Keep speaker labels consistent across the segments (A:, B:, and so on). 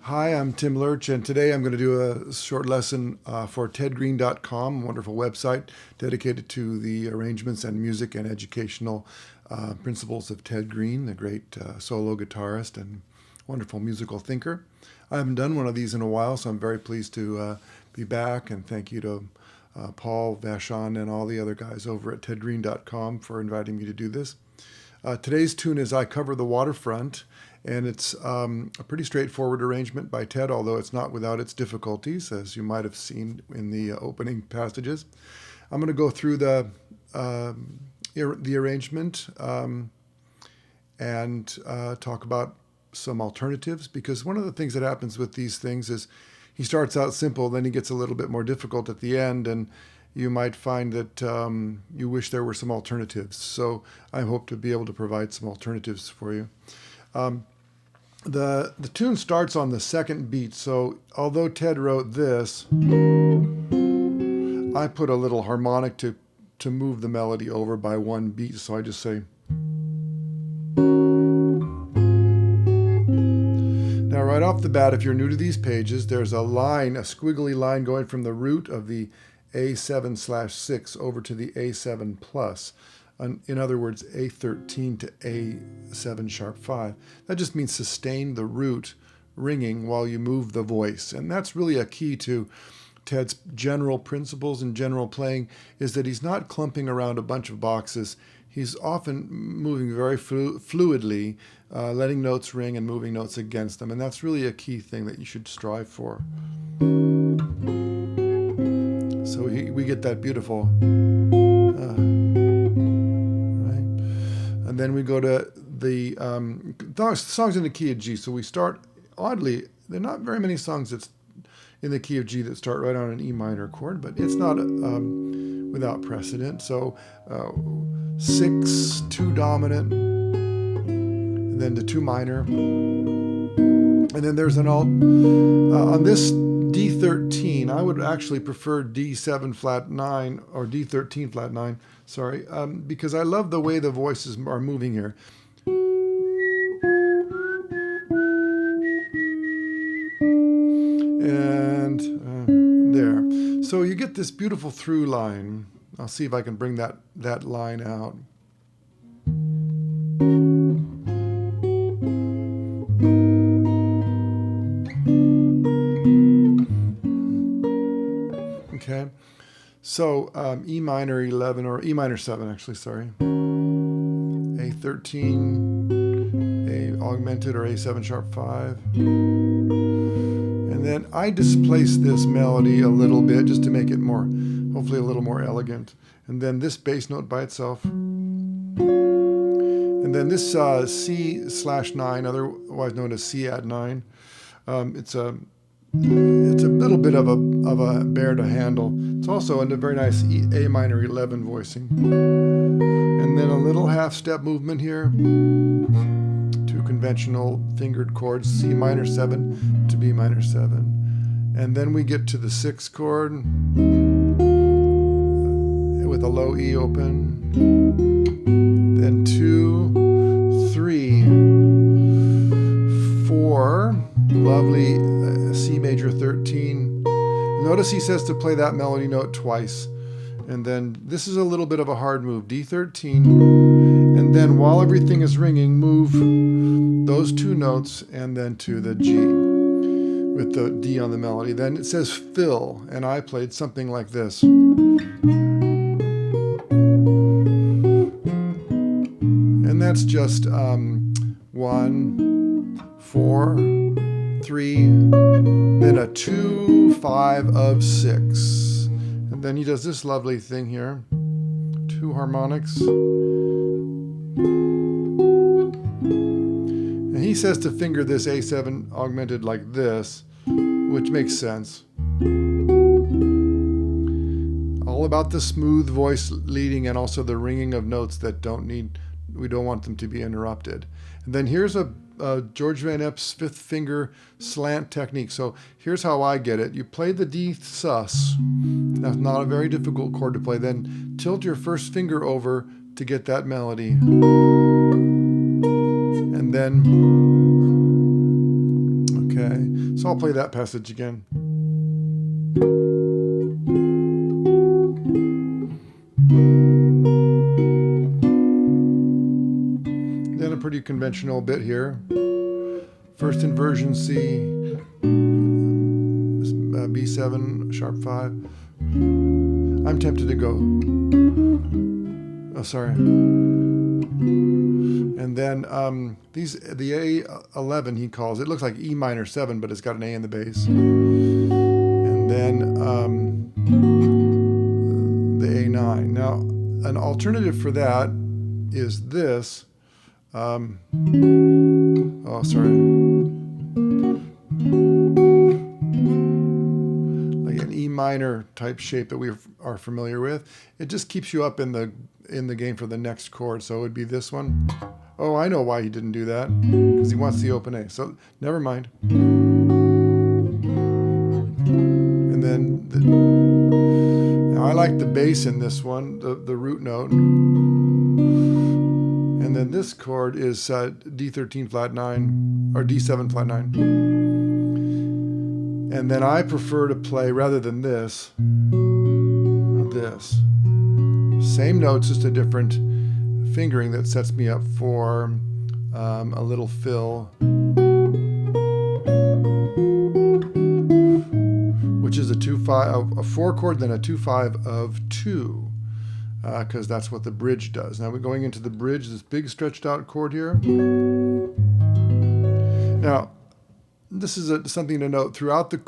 A: Hi, I'm Tim Lerch, and today I'm going to do a short lesson for tedgreene.com, a wonderful website dedicated to the arrangements and music and educational principles of Ted Greene, the great solo guitarist and wonderful musical thinker. I haven't done one of these in a while, so I'm very pleased to be back, and thank you to Paul Vachon and all the other guys over at tedgreene.com for inviting me to do this. Today's tune is I Cover the Waterfront, and it's a pretty straightforward arrangement by Ted, although it's not without its difficulties, as you might have seen in the opening passages. I'm going to go through the arrangement and talk about some alternatives, because one of the things that happens with these things is he starts out simple, then he gets a little bit more difficult at the end, and you might find that you wish there were some alternatives. So I hope to be able to provide some alternatives for you. The tune starts on the second beat, so although Ted wrote this, I put a little harmonic to move the melody over by one beat, so I just say. Now right off the bat, if you're new to these pages, there's a line, a squiggly line going from the root of the A7/6 over to the A7 plus. In other words, A13 to A7 sharp 5. That just means sustain the root ringing while you move the voice. And that's really a key to Ted's general principles and general playing, is that he's not clumping around a bunch of boxes. He's often moving very fluidly, letting notes ring and moving notes against them. And that's really a key thing that you should strive for. So we get that beautiful... And then we go to the songs in the key of G. So we start, oddly, there are not very many songs that's in the key of G that start right on an E minor chord, but it's not without precedent. So 6, 2 dominant, and then to 2 minor. And then there's an alt. On this D13, I would actually prefer D7 flat 9 or D13 flat 9, sorry, because I love the way the voices are moving here. And there. So you get this beautiful through line. I'll see if I can bring that line out. Okay, so E minor 11, or E minor 7 actually, sorry. A13, A augmented, or A7 sharp 5. And then I displace this melody a little bit just to make it more, hopefully a little more elegant. And then this bass note by itself. And then this C/9, otherwise known as C add 9. It's a little bit of a bear to handle. It's also a very nice A minor 11 voicing. And then a little half step movement here. 2 conventional fingered chords, C minor 7 to B minor 7. And then we get to the 6th chord with a low E open. Then 2, 3, 4, lovely C major 13. Notice he says to play that melody note twice. And then this is a little bit of a hard move, D13. And then while everything is ringing, move those 2 notes and then to the G with the D on the melody. Then it says fill, and I played something like this. And that's just 1, 4, 3, then a 2, 5 of 6. And then he does this lovely thing here. 2 harmonics. And he says to finger this A7 augmented like this, which makes sense. All about the smooth voice leading and also the ringing of notes that we don't want them to be interrupted. And then here's a George Van Epp's 5th finger slant technique. So here's how I get it. You play the D sus. That's not a very difficult chord to play. Then tilt your first finger over to get that melody. And then, okay, Okay, so I'll play that passage again. Then a pretty conventional bit here. First inversion C, B7, sharp 5. I'm tempted to go. Oh, sorry. And then the A11 he calls, it looks like E minor 7, but it's got an A in the bass. And then the A9. Now, an alternative for that is this. Oh, sorry. Like an E minor type shape that we are familiar with. It just keeps you up in the game for the next chord. So it would be this one. Oh, I know why he didn't do that. Because he wants the open A. So never mind. And then now I like the bass in this one, the root note. And then this chord is D13 flat 9 or D7 flat 9. And then I prefer to play, rather than this. Same notes, just a different fingering that sets me up for a little fill, which is a 2-5, a 4 chord, then a 2-5 of 2, because that's what the bridge does. Now we're going into the bridge, this big stretched out chord here. Now, this is something to note throughout the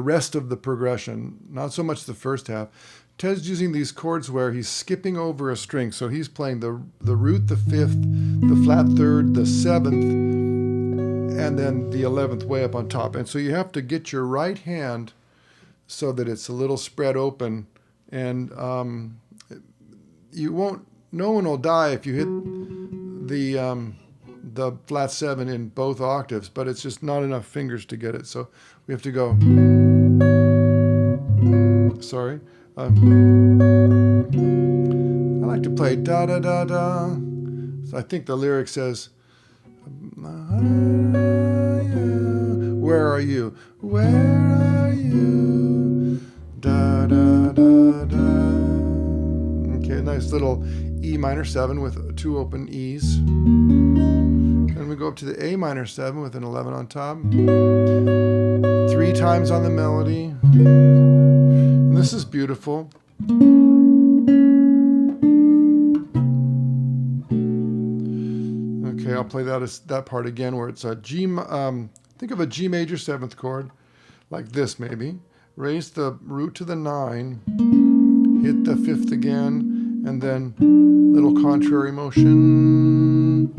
A: rest of the progression, not so much the first half. Ted's using these chords where he's skipping over a string. So he's playing the root, the 5th, the flat 3rd, the 7th, and then the 11th way up on top. And so you have to get your right hand so that it's a little spread open. And no one will die if you hit the flat 7 in both octaves, but it's just not enough fingers to get it. So we have to go, sorry. I like to play da da da da. So I think the lyric says, where are you? Where are you? Da da da da. Okay, nice little E minor 7 with 2 open E's. Then we go up to the A minor 7 with an 11 on top. 3 times on the melody. This is beautiful. Okay, I'll play that part again where it's a G. Think of a G major 7th chord, like this maybe. Raise the root to the 9, hit the 5th again, and then little contrary motion.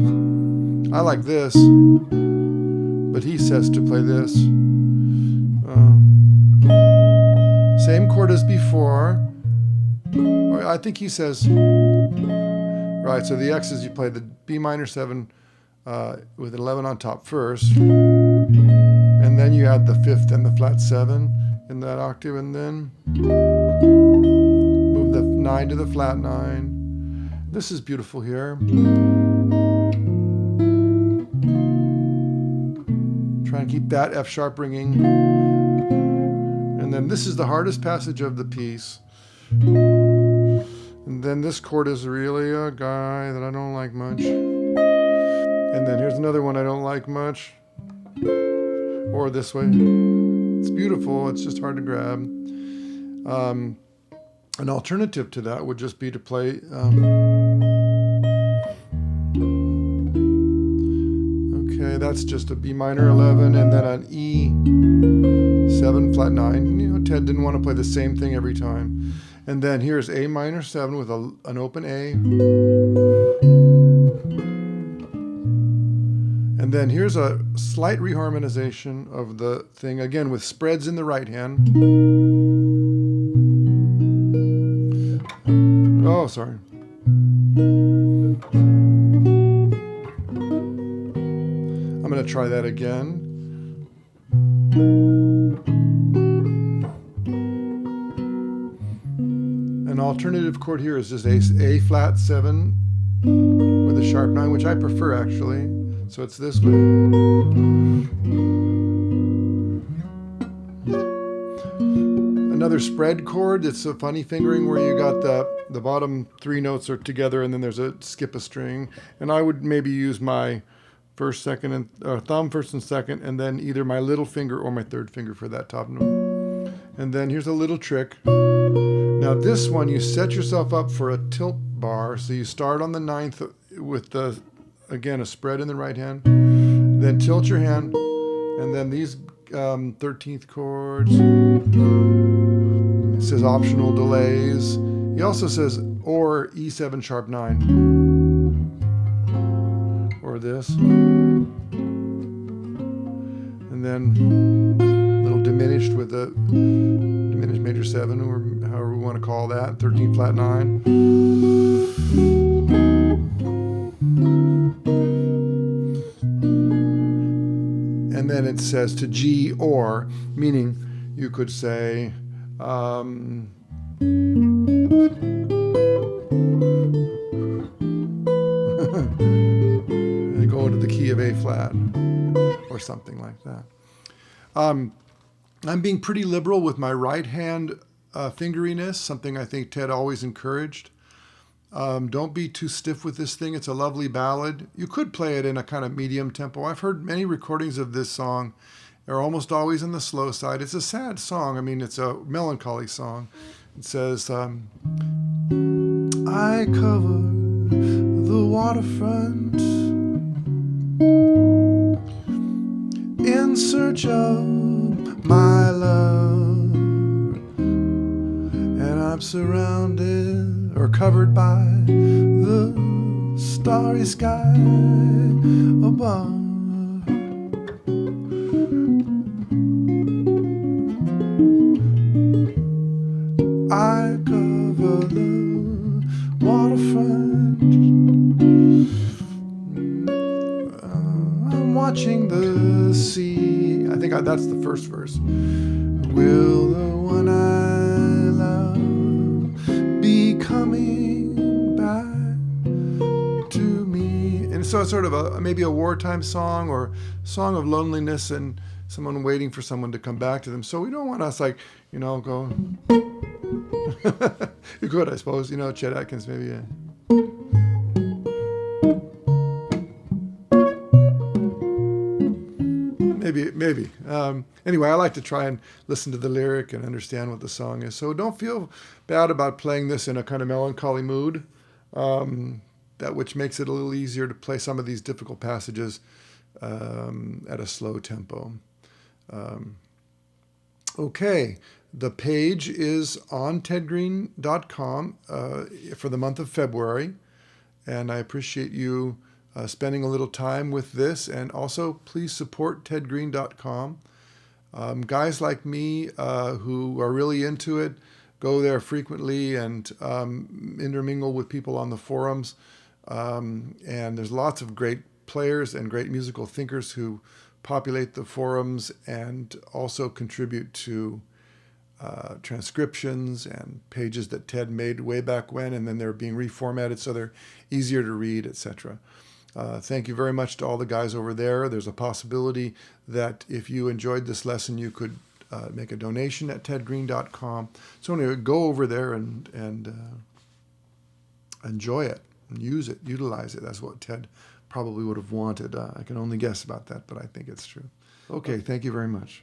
A: I like this, but he says to play this. Same chord as before. I think he says, right, so the X's, you play the B minor 7 with an 11 on top first, and then you add the 5th and the flat 7 in that octave, and then move the 9 to the flat 9. This is beautiful here. Try and keep that F sharp ringing. And then this is the hardest passage of the piece. And then this chord is really a guy that I don't like much. And then here's another one I don't like much. Or this way. It's beautiful, it's just hard to grab. An alternative to that would just be to play okay, that's just a B minor 11 and then an E 7 flat 9. You know, Ted didn't want to play the same thing every time. And then here's A minor 7 with an open A. And then here's a slight reharmonization of the thing, again with spreads in the right hand. Oh, sorry. I'm going to try that again. An alternative chord here is just A flat 7 with a sharp 9, which I prefer actually. So it's this way. another spread chord. It's a funny fingering where you got the bottom 3 notes are together and then there's a skip a string. And I would maybe use my first, second, and thumb first and second, and then either my little finger or my third finger for that top note. And then here's a little trick. Now this one, you set yourself up for a tilt bar. So you start on the 9th with again, a spread in the right hand, then tilt your hand, and then these 13th chords. It says optional delays. He also says or E7 sharp 9. Or this. And then a little diminished with a diminished major 7, or however we want to call that, 13 flat 9. And then it says to G or, meaning you could say and go into the key of A flat or something like that. I'm being pretty liberal with my right hand fingeriness, something I think Ted always encouraged. Don't be too stiff with this thing. It's a lovely ballad. You could play it in a kind of medium tempo. I've heard many recordings of this song. They're almost always on the slow side. It's a sad song. I mean, it's a melancholy song. It says, I cover the waterfront in search of my love, and I'm surrounded or covered by the starry sky above. I cover the waterfront. I'm watching the sea. I think that's the first verse. Will the one I love be coming back to me? And so it's sort of maybe a wartime song or song of loneliness and someone waiting for someone to come back to them. So we don't want us like, go. You could, I suppose, Chet Atkins maybe. Maybe. Anyway, I like to try and listen to the lyric and understand what the song is. So don't feel bad about playing this in a kind of melancholy mood, which makes it a little easier to play some of these difficult passages at a slow tempo. Okay, the page is on tedgreene.com for the month of February, and I appreciate you spending a little time with this, and also please support tedgreene.com. Guys like me who are really into it go there frequently and intermingle with people on the forums, and there's lots of great players and great musical thinkers who populate the forums and also contribute to transcriptions and pages that Ted made way back when, and then they're being reformatted so they're easier to read, etc. Thank you very much to all the guys over there. There's a possibility that if you enjoyed this lesson, you could make a donation at tedgreene.com. So anyway, go over there and enjoy it, and use it, utilize it. That's what Ted probably would have wanted. I can only guess about that, but I think it's true. Okay, thank you very much.